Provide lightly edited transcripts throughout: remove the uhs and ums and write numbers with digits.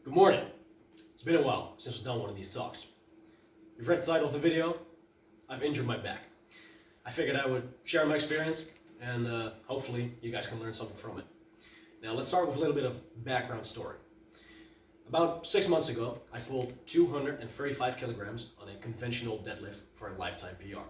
Good morning. It's been a while since we've done one of these talks. You've read the title of the video. I've injured my back. I figured I would share my experience and hopefully you guys can learn something from it. Now let's start with a little bit of background story. About 6 months ago, I pulled 235 kilograms on a conventional deadlift for a lifetime PR.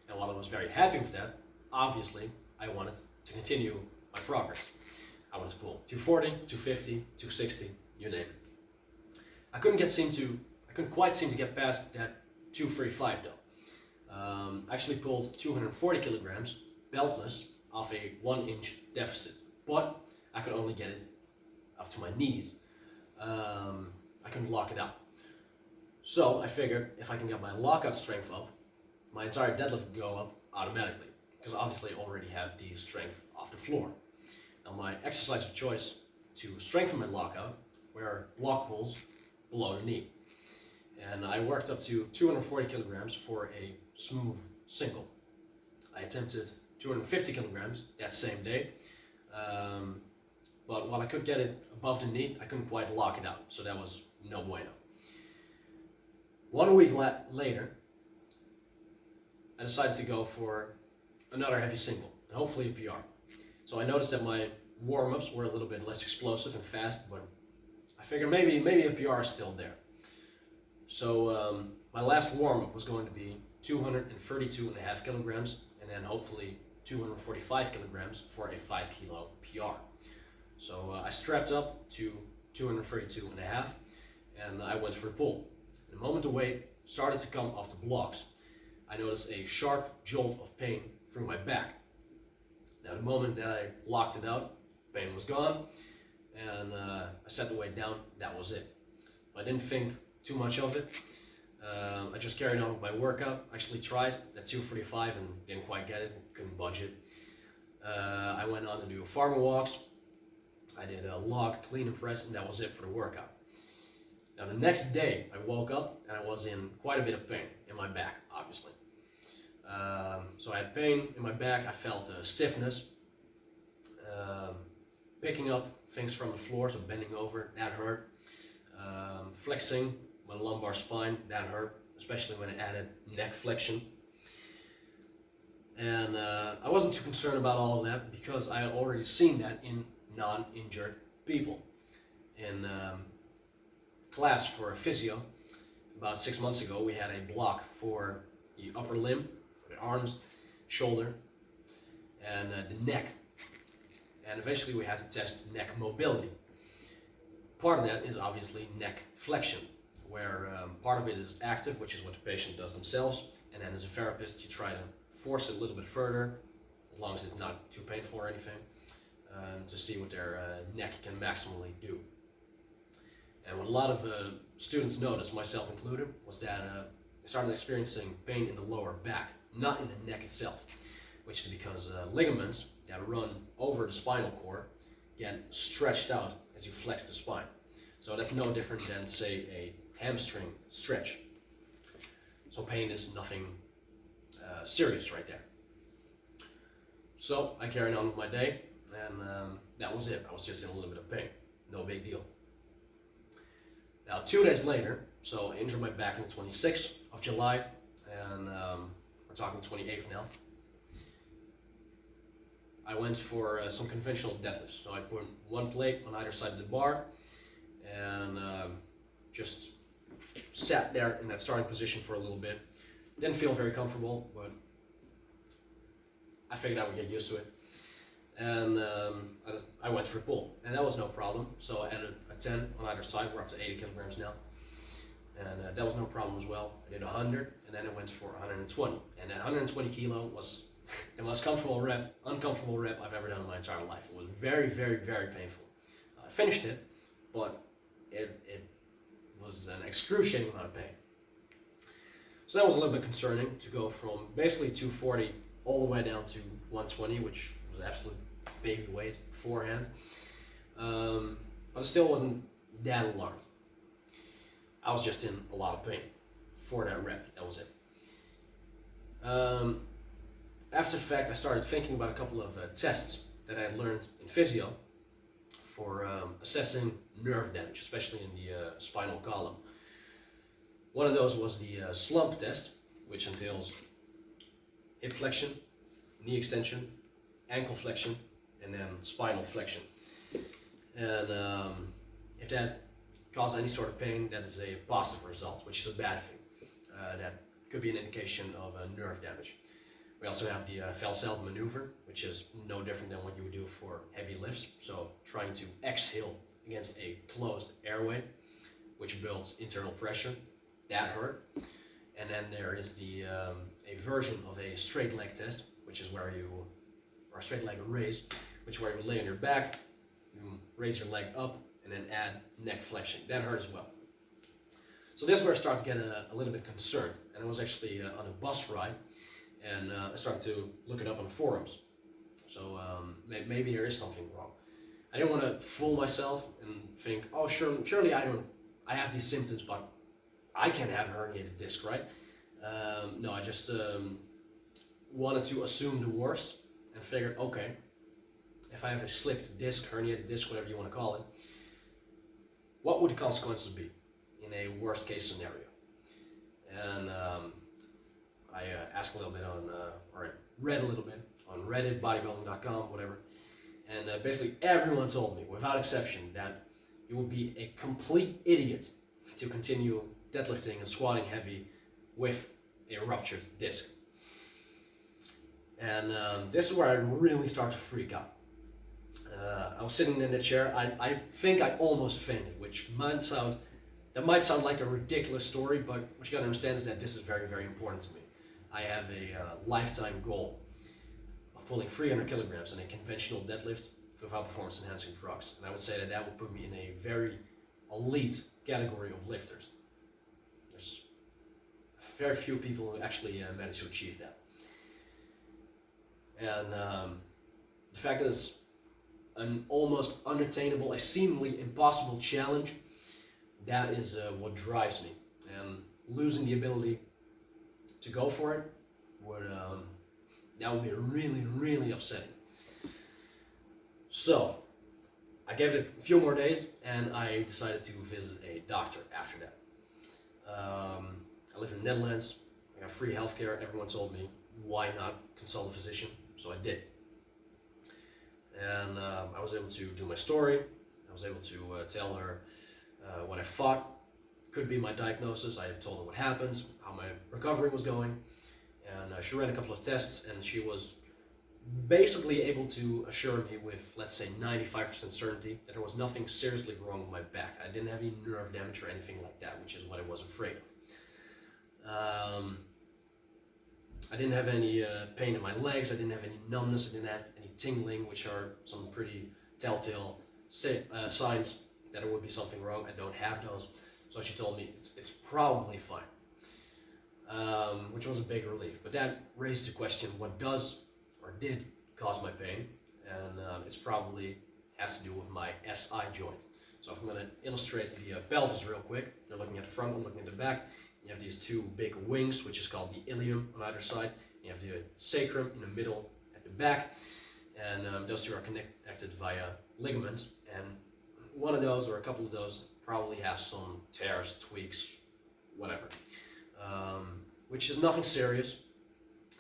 And while I was very happy with that, obviously I wanted to continue my progress. I wanted to pull 240, 250, 260, you name it. I couldn't quite seem to get past that 235 though. I actually pulled 240 kilograms beltless off a 1-inch deficit, but I could only get it up to my knees. I couldn't lock it out. So I figured if I can get my lockout strength up, my entire deadlift would go up automatically, because obviously I already have the strength off the floor. Now my exercise of choice to strengthen my lockout were block pulls below the knee. And I worked up to 240 kilograms for a smooth single. I attempted 250 kilograms that same day, but while I could get it above the knee, I couldn't quite lock it out, so that was no bueno. 1 week later, I decided to go for another heavy single, hopefully a PR. So I noticed that my warm-ups were a little bit less explosive and fast, but I figured maybe a PR is still there. So my last warm-up was going to be 232.5 kilograms and then hopefully 245 kilograms for a 5 kilo PR. So I strapped up to 232.5 and I went for a pull. The moment the weight started to come off the blocks, I noticed a sharp jolt of pain through my back. Now the moment that I locked it out, pain was gone, and I set the weight down. That was it. I didn't think too much of it. I just carried on with my workout. I actually tried that 245 and didn't quite get it, couldn't budge it. I went on to do farmer walks. I did a log, clean and press, and that was it for the workout. Now the next day I woke up and I was in quite a bit of pain in my back, obviously. So I had pain in my back. I felt stiffness, picking up things from the floor, so bending over, that hurt. Flexing my lumbar spine, that hurt, especially when I added neck flexion. And I wasn't too concerned about all of that because I had already seen that in non-injured people. In class for physio, about 6 months ago, we had a block for the upper limb, the arms, shoulder, and the neck. And eventually we had to test neck mobility. Part of that is obviously neck flexion, where part of it is active, which is what the patient does themselves, and then as a therapist you try to force it a little bit further, as long as it's not too painful or anything, to see what their neck can maximally do. And what a lot of students noticed, myself included, was that they started experiencing pain in the lower back, not in the neck itself, which is because ligaments that run over the spinal cord get stretched out as you flex the spine. So that's no different than, say, a hamstring stretch. So pain is nothing serious right there. So I carried on with my day, and that was it. I was just in a little bit of pain. No big deal. Now 2 days later, so I injured my back on the 26th of July, and we're talking 28th now. I went for some conventional deadlifts. So I put one plate on either side of the bar and just sat there in that starting position for a little bit. Didn't feel very comfortable, but I figured I would get used to it. And I went for a pull, and that was no problem. So I added a 10 on either side. We're up to 80 kilograms now. And that was no problem as well. I did 100, and then I went for 120. And that 120 kilo was the most uncomfortable rep I've ever done in my entire life. It was very, very, very painful. I finished it, but it was an excruciating amount of pain. So that was a little bit concerning, to go from basically 240 all the way down to 120, which was absolute baby weight beforehand. But I still wasn't that alarmed. I was just in a lot of pain for that rep. That was it. After the fact, I started thinking about a couple of tests that I had learned in physio for assessing nerve damage, especially in the spinal column. One of those was the Slump Test, which entails hip flexion, knee extension, ankle flexion, and then spinal flexion. And if that causes any sort of pain, that is a positive result, which is a bad thing. That could be an indication of nerve damage. We also have the Fel Cell Maneuver, which is no different than what you would do for heavy lifts. So trying to exhale against a closed airway, which builds internal pressure. That hurt. And then there is the a version of a straight leg test, which is where you, or a straight leg raise, which is where you lay on your back, you raise your leg up, and then add neck flexion. That hurt as well. So this is where I started to get a little bit concerned. And I was actually on a bus ride, and I started to look it up on forums. So maybe there is something wrong. I didn't want to fool myself and think, oh, surely I have these symptoms, but I can't have a herniated disc, right? No, I just wanted to assume the worst and figured, okay, if I have a slipped disc, herniated disc, whatever you want to call it, what would the consequences be in a worst case scenario? And I asked a little bit on, or I read a little bit on Reddit, bodybuilding.com, whatever, and basically everyone told me, without exception, that you would be a complete idiot to continue deadlifting and squatting heavy with a ruptured disc. And this is where I really start to freak out. I was sitting in the chair. I think I almost fainted, which might sound like a ridiculous story, but what you gotta understand is that this is very, very important to me. I have a lifetime goal of pulling 300 kilograms in a conventional deadlift without performance enhancing drugs. And I would say that would put me in a very elite category of lifters. There's very few people who actually manage to achieve that. And the fact that it's an almost unattainable, a seemingly impossible challenge, that is what drives me. And losing the ability to go for it that would be really, really upsetting. So I gave it a few more days, and I decided to visit a doctor after that. I live in the Netherlands. I got free healthcare. Everyone told me, why not consult a physician? So I did. And I was able to do my story. I was able to tell her what I thought could be my diagnosis. I told her what happened, how my recovery was going. And she ran a couple of tests, and she was basically able to assure me with, let's say, 95% certainty that there was nothing seriously wrong with my back. I didn't have any nerve damage or anything like that, which is what I was afraid of. I didn't have any pain in my legs, I didn't have any numbness, I didn't have any tingling, which are some pretty telltale signs that there would be something wrong. I don't have those. So she told me it's probably fine, which was a big relief. But that raised the question, what does or did cause my pain? And it's probably has to do with my SI joint. So if I'm going to illustrate the pelvis real quick, you're looking at the front, I'm looking at the back. You have these two big wings, which is called the ilium on either side. You have the sacrum in the middle at the back, and those two are connected via ligaments. And one of those, or a couple of those, probably have some tears, tweaks, whatever, which is nothing serious.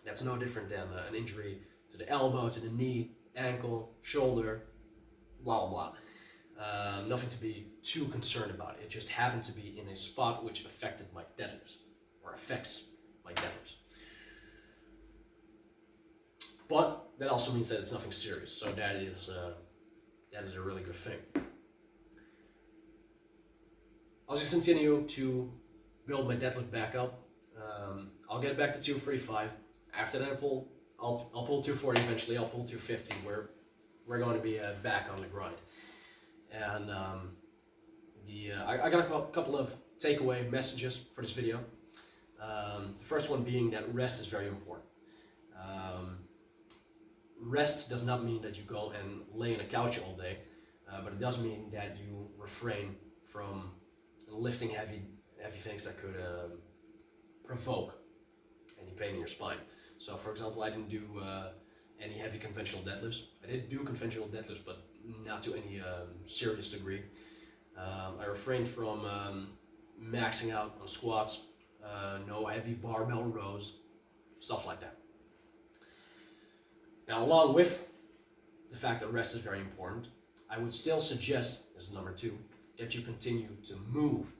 That's no different than an injury to the elbow, to the knee, ankle, shoulder, blah, blah, blah. Nothing to be too concerned about. It just happened to be in a spot which affected my deadlifts, or affects my deadlifts. But that also means that it's nothing serious, so that is a really good thing. I'll just continue to build my deadlift back up. I'll get back to 235. After that, I'll pull 240 eventually. I'll pull 250. We're going to be back on the grind. And I got a couple of takeaway messages for this video. The first one being that rest is very important. Rest does not mean that you go and lay on a couch all day, but it does mean that you refrain from lifting heavy things that could provoke any pain in your spine. So, for example, I didn't do any heavy conventional deadlifts. I did do conventional deadlifts, but not to any serious degree. I refrained from maxing out on squats, no heavy barbell rows, stuff like that. Now, along with the fact that rest is very important, I would still suggest, as number 2, that you continue to move.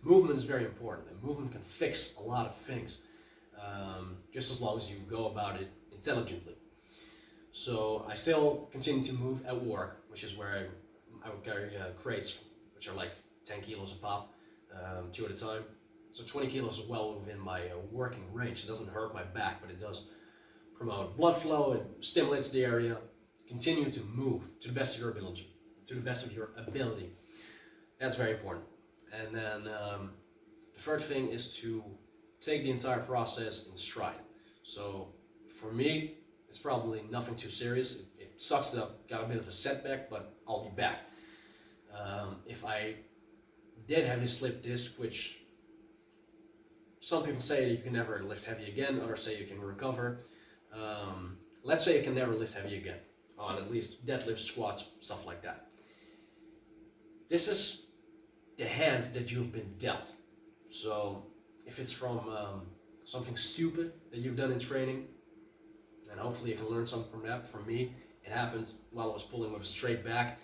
Movement is very important, and movement can fix a lot of things, just as long as you go about it intelligently. So I still continue to move at work, which is where I would carry crates, which are like 10 kilos a pop, 2 at a time. So 20 kilos is well within my working range. It doesn't hurt my back, but it does promote blood flow and stimulates the area. Continue to move to the best of your ability. That's very important. And then the third thing is to take the entire process in stride. So for me, it's probably nothing too serious. It sucks that I've got a bit of a setback, but I'll be back. If I did have a slip disc, which some people say you can never lift heavy again, others say you can recover. Let's say you can never lift heavy again, on at least deadlifts, squats, stuff like that. This is the hand that you've been dealt. So if it's from something stupid that you've done in training, and hopefully you can learn something from that. For me, it happened while I was pulling with a straight back.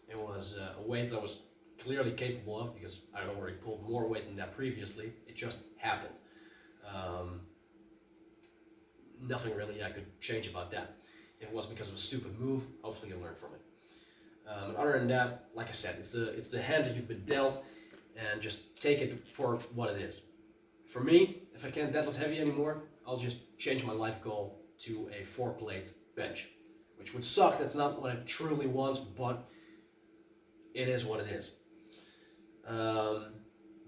It was a weight that I was clearly capable of because I had already pulled more weight than that previously. It just happened. Nothing really I could change about that. If it was because of a stupid move, hopefully you'll learn from it. Other than that, like I said, it's the hand that you've been dealt, and just take it for what it is. For me, if I can't deadlift heavy anymore, I'll just change my life goal to a 4-plate bench, which would suck. That's not what I truly want, but it is what it is.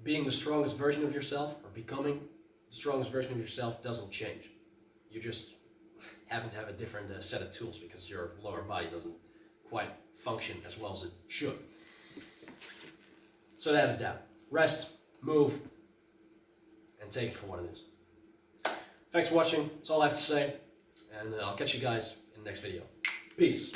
Being the strongest version of yourself, or becoming the strongest version of yourself, doesn't change. You just happen to have a different set of tools because your lower body doesn't quite function as well as it should. So that's that. Rest, move, and take it for what it is. Thanks for watching. That's all I have to say. And I'll catch you guys in the next video. Peace.